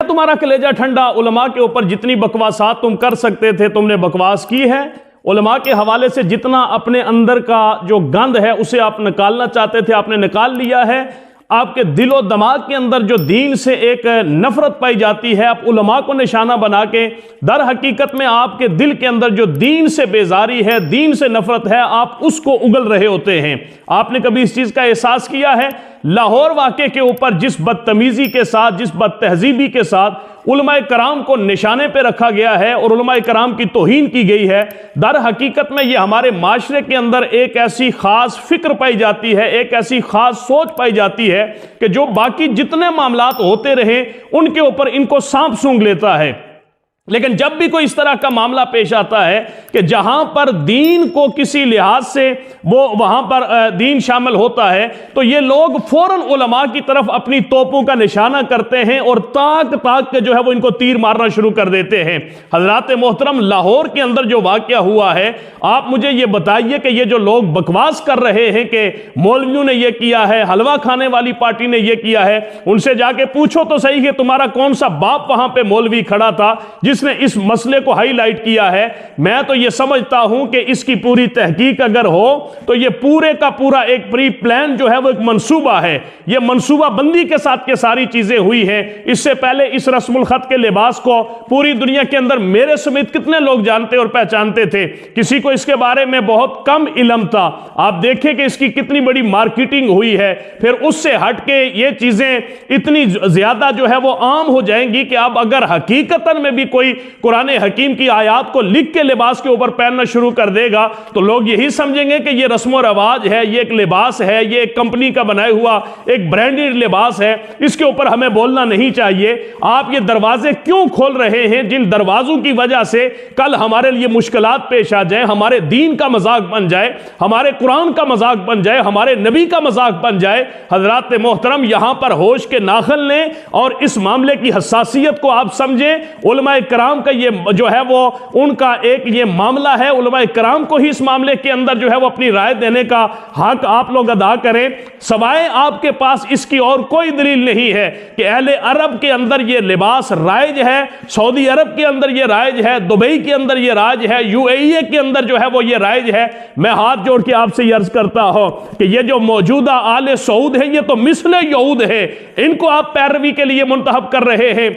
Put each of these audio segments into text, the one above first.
تمہارا کلیجہ ٹھنڈا؟ علماء کے اوپر جتنی بکواسات تم کر سکتے تھے تم نے بکواس کی ہے، علماء کے حوالے سے جتنا اپنے اندر کا جو گند ہے اسے آپ نکالنا چاہتے تھے آپ نے نکال لیا ہے۔ آپ کے دل و دماغ کے اندر جو دین سے ایک نفرت پائی جاتی ہے، آپ علماء کو نشانہ بنا کے، در حقیقت میں آپ کے دل کے اندر جو دین سے بیزاری ہے، دین سے نفرت ہے، آپ اس کو اگل رہے ہوتے ہیں۔ آپ نے کبھی اس چیز کا احساس کیا ہے؟ لاہور واقعے کے اوپر جس بدتمیزی کے ساتھ، جس بد تہذیبی کے ساتھ علماء کرام کو نشانے پہ رکھا گیا ہے اور علماء کرام کی توہین کی گئی ہے، در حقیقت میں یہ ہمارے معاشرے کے اندر ایک ایسی خاص فکر پائی جاتی ہے، ایک ایسی خاص سوچ پائی جاتی ہے کہ جو باقی جتنے معاملات ہوتے رہیں ان کے اوپر ان کو سانپ سونگھ لیتا ہے۔ لیکن جب بھی کوئی اس طرح کا معاملہ پیش آتا ہے کہ جہاں پر دین کو کسی لحاظ سے وہاں پر دین شامل ہوتا ہے تو یہ لوگ فوراً علماء کی طرف اپنی توپوں کا نشانہ کرتے ہیں اور تاک کے جو ہے وہ ان کو تیر مارنا شروع کر دیتے ہیں۔ حضرات محترم، لاہور کے اندر جو واقعہ ہوا ہے، آپ مجھے یہ بتائیے کہ یہ جو لوگ بکواس کر رہے ہیں کہ مولویوں نے یہ کیا ہے، حلوہ کھانے والی پارٹی نے یہ کیا ہے، ان سے جا کے پوچھو تو صحیح کہ تمہارا کون سا باپ وہاں پہ مولوی کھڑا تھا جس نے اس مسئلے کو ہائی لائٹ کیا ہے۔ میں تو یہ سمجھتا ہوں کہ اس کی پوری تحقیق اگر ہو تو یہ پورے کا پورا ایک پری پلان جو ہے وہ ایک منصوبہ ہے، یہ منصوبہ بندی کے ساتھ کے ساری چیزیں ہوئی ہیں۔ اس سے پہلے اس رسم الخط کے لباس کو پوری دنیا کے اندر میرے سمیت کتنے لوگ جانتے اور پہچانتے تھے؟ کسی کو اس کے بارے میں بہت کم علم تھا۔ آپ دیکھیں کہ اس کی کتنی بڑی مارکیٹنگ ہوئی ہے، پھر اس سے ہٹ کے یہ چیزیں اتنی زیادہ جو ہے وہ عام ہو جائیں گی کہ اب اگر حقیقتاً میں بھی کوئی قرآن حکیم کی آیات کو لکھ کے لباس کے اوپر پہننا شروع کر دے گا تو لوگ یہی سمجھیں گے کہ یہ رسم و رواج ہے، یہ ایک لباس ہے، یہ ایک کمپنی کا بنایا ہوا ایک برانڈڈ لباس ہے، اس کے اوپر ہمیں بولنا نہیں چاہیے۔ آپ یہ دروازے کیوں کھول رہے ہیں جن دروازوں کی وجہ سے کل ہمارے لیے مشکلات پیش آ جائیں، ہمارے دین کا مذاق بن جائے، ہمارے قرآن کا مذاق بن جائے، ہمارے نبی کا مذاق بن جائے؟ حضرات محترم، یہاں پر ہوش کے ناخن لیں اور اس معاملے کی حساسیت کو آپ سمجھیں۔ علماء کرام کا یہ جو ہے وہ ان کا ایک یہ معاملہ ہے، علماء کرام کو ہی اس معاملے کے اندر جو ہے وہ اپنی رائے دینے کا حق آپ لوگ ادا کریں، سوائے آپ کے پاس اس کی اور کوئی دلیل نہیں ہے کہ اہل عرب کے اندر یہ لباس رائج ہے، سعودی عرب کے اندر یہ رائج ہے، دبئی کے اندر یہ رائج ہے، UAE کے اندر جو ہے وہ یہ رائج ہے۔ میں ہاتھ جوڑ کے آپ سے یہ عرض کرتا ہوں کہ یہ جو موجودہ آل سعود ہے یہ تو مثل یہود ہے، ان کو آپ پیروی کے لیے منتخب کر رہے ہیں،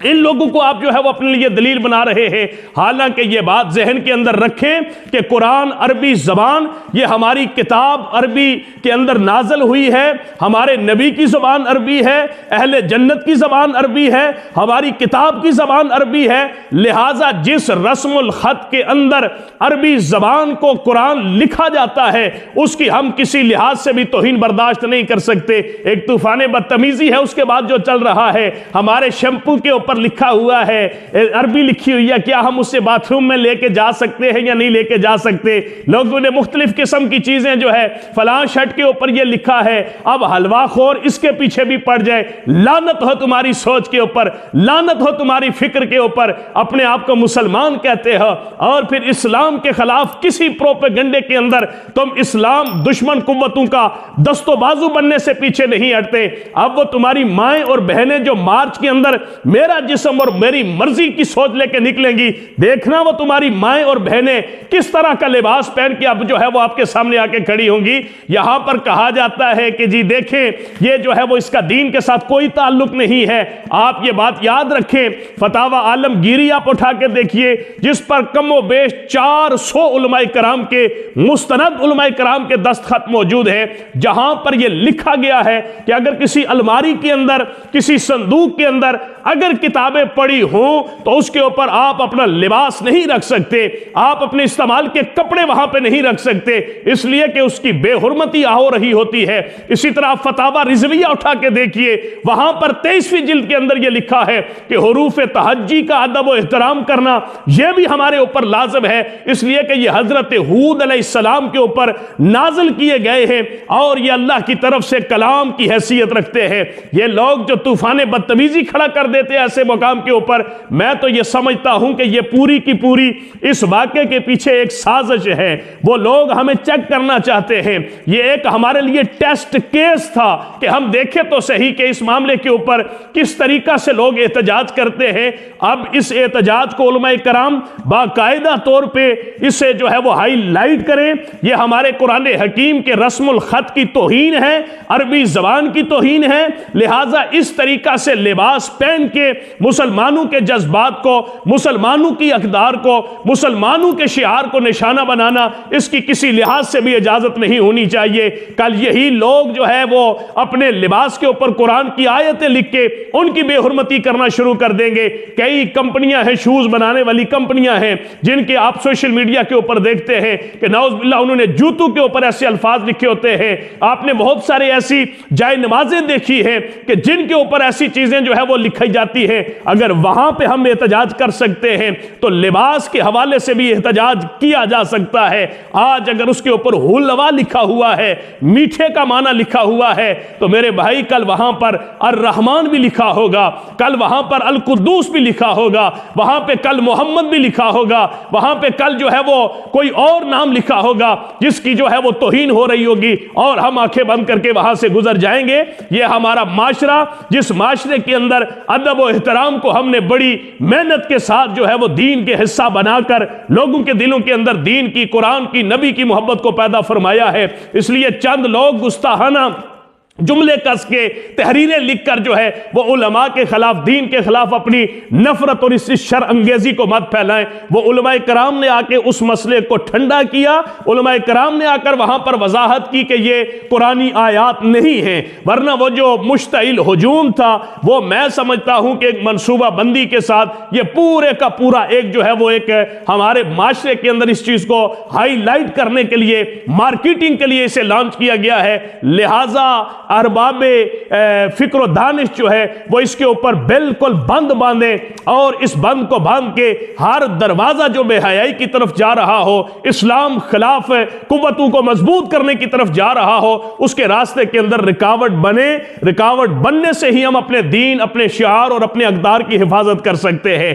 ان لوگوں کو آپ جو ہے وہ اپنے لیے دلیل بنا رہے ہیں۔ حالانکہ یہ بات ذہن کے اندر رکھیں کہ قرآن عربی زبان، یہ ہماری کتاب عربی کے اندر نازل ہوئی ہے، ہمارے نبی کی زبان عربی ہے، اہل جنت کی زبان عربی ہے، ہماری کتاب کی زبان عربی ہے، لہٰذا جس رسم الخط کے اندر عربی زبان کو قرآن لکھا جاتا ہے اس کی ہم کسی لحاظ سے بھی توہین برداشت نہیں کر سکتے۔ ایک طوفان بدتمیزی ہے اس کے بعد جو چل رہا ہے، ہمارے شیمپو کے پر لکھا ہوا ہے، عربی لکھی ہوئی ہے، کیا ہم اسے باتھ روم میں لے کے جا سکتے ہیں یا نہیں لے کے جا سکتے؟ لوگوں نے مختلف قسم کی چیزیں جو ہے فلاں شرٹ کے اوپر یہ لکھا ہے، اب حلوہ خور اس کے پیچھے بھی پڑ جائے۔ لعنت ہو تمہاری سوچ کے اوپر، لعنت ہو تمہاری فکر کے اوپر، اپنے آپ کو مسلمان کہتے ہو اور پھر اسلام کے خلاف کسی پروپیگنڈے کے اندر تم اسلام دشمن قوتوں کا دست و بازو بننے سے پیچھے نہیں ہٹتے۔ اب وہ تمہاری مائیں اور بہنیں جو مارچ کے اندر میرا جسم اور میری مرضی کی سوچ لے کے نکلیں گی، دیکھنا وہ تمہاری مائیں اور بہنیں کس طرح کا لباس پہن کے اب جو ہے وہ آپ کے سامنے آ کے کھڑی ہوں گی۔ یہاں پر کہا جاتا ہے کہ جی دیکھیں یہ جو ہے وہ اس کا دین کے ساتھ کوئی تعلق نہیں ہے۔ آپ یہ بات یاد رکھیں، فتاوی عالمگیری آپ اٹھا کے دیکھیے جس پر کم و بیش 400 علماء کرام کے مستند علماء کرام کے دستخط موجود ہیں، جہاں پر یہ لکھا گیا ہے کہ اگر کسی الماری کے اندر، کسی صندوق کے اندر اگر کتابیں پڑی ہوں تو اس کے اوپر آپ اپنا لباس نہیں رکھ سکتے، آپ اپنے استعمال کے کپڑے وہاں پہ نہیں رکھ سکتے، اس لیے کہ اس کی بے حرمتی ہو رہی ہوتی ہے۔ اسی طرح فتاوی رضویہ اٹھا کے دیکھیے، وہاں پر 23ویں جلد کے اندر یہ لکھا ہے کہ حروف تہجی کا ادب و احترام کرنا یہ بھی ہمارے اوپر لازم ہے، اس لیے کہ یہ حضرت ہود علیہ السلام کے اوپر نازل کیے گئے ہیں اور یہ اللہ کی طرف سے کلام کی حیثیت رکھتے ہیں۔ یہ لوگ جو طوفان بدتمیزی کھڑا کر لیتے ہیں ایسے مقام کے اوپر. میں تو یہ سمجھتا ہوں کہ یہ پوری کی پوری اس واقعے کے پیچھے ایک سازش ہے. وہ لوگ ہمیں چیک کرنا چاہتے ہیں. یہ ایک ہمارے لیے ٹیسٹ کیس تھا کہ ہم دیکھیں تو صحیح کہ اس معاملے کے اوپر کس طریقہ سے لوگ احتجاج کرتے ہیں. اب اس احتجاج کو علماء کرام باقاعدہ طور پہ اسے جو ہے وہ ہائی لائٹ کریں. یہ ہمارے قرآن حکیم کے رسم الخط کی توہین ہے, عربی زبان کی توہین ہے. لہٰذا اس طریقہ سے لباس پہن کے مسلمانوں کے جذبات کو, مسلمانوں کی اقدار کو, مسلمانوں کے شعار کو نشانہ بنانا, اس کی کسی لحاظ سے بھی اجازت نہیں ہونی چاہیے. کل یہی لوگ جو ہے وہ اپنے لباس کے اوپر قرآن کی آیتیں لکھ کے ان کی بے حرمتی کرنا شروع کر دیں گے. کئی کمپنیاں ہیں, شوز بنانے والی کمپنیاں ہیں, جن کے آپ سوشل میڈیا کے اوپر دیکھتے ہیں کہ نعوذ باللہ انہوں نے جوتوں کے اوپر ایسے الفاظ لکھے ہوتے ہیں. آپ نے بہت سارے ایسی جائے نمازیں دیکھی ہیں کہ جن کے اوپر ایسی چیزیں جو ہے وہ لکھی جاتی ہیں. اگر وہاں پہ ہم احتجاج کر سکتے ہیں تو لباس کے حوالے سے بھی احتجاج کیا جا سکتا ہے. آج اگر اس کے اوپر حلوا لکھا ہوا ہے, میٹھے کا معنی لکھا ہوا ہے, تو میرے بھائی کل وہاں پر الرحمن بھی لکھا ہوگا, کل وہاں پر القدوس بھی لکھا ہوگا, وہاں پہ کل محمد بھی لکھا ہوگا, وہاں پہ کل جو ہے وہ کوئی اور نام لکھا ہوگا جس کی جو ہے وہ توہین ہو رہی ہوگی, اور ہم آنکھیں بند کر کے وہاں سے گزر جائیں گے. یہ ہمارا معاشرہ, جس معاشرے کے اندر ادب و احترام کو ہم نے بڑی محنت کے ساتھ جو ہے وہ دین کے حصہ بنا کر لوگوں کے دلوں کے اندر دین کی, قرآن کی, نبی کی محبت کو پیدا فرمایا ہے, اس لیے چند لوگ گستاخانہ جملے کس کے تحریریں لکھ کر جو ہے وہ علماء کے خلاف, دین کے خلاف اپنی نفرت اور اس شر انگیزی کو مت پھیلائیں. وہ علماء کرام نے آ کے اس مسئلے کو ٹھنڈا کیا, علماء کرام نے آ کر وہاں پر وضاحت کی کہ یہ قرآنی آیات نہیں ہیں, ورنہ وہ جو مشتعل ہجوم تھا وہ میں سمجھتا ہوں کہ ایک منصوبہ بندی کے ساتھ یہ پورے کا پورا ایک جو ہے وہ ایک ہمارے معاشرے کے اندر اس چیز کو ہائی لائٹ کرنے کے لیے, مارکیٹنگ کے لیے اسے لانچ کیا گیا ہے. لہٰذا ارباب فکر و دانش جو ہے وہ اس کے اوپر بالکل بند باندھیں, اور اس بند کو باندھ کے ہر دروازہ جو بے حیائی کی طرف جا رہا ہو, اسلام خلاف قوتوں کو مضبوط کرنے کی طرف جا رہا ہو, اس کے راستے کے اندر رکاوٹ بنے. رکاوٹ بننے سے ہی ہم اپنے دین, اپنے شعار اور اپنے اقدار کی حفاظت کر سکتے ہیں.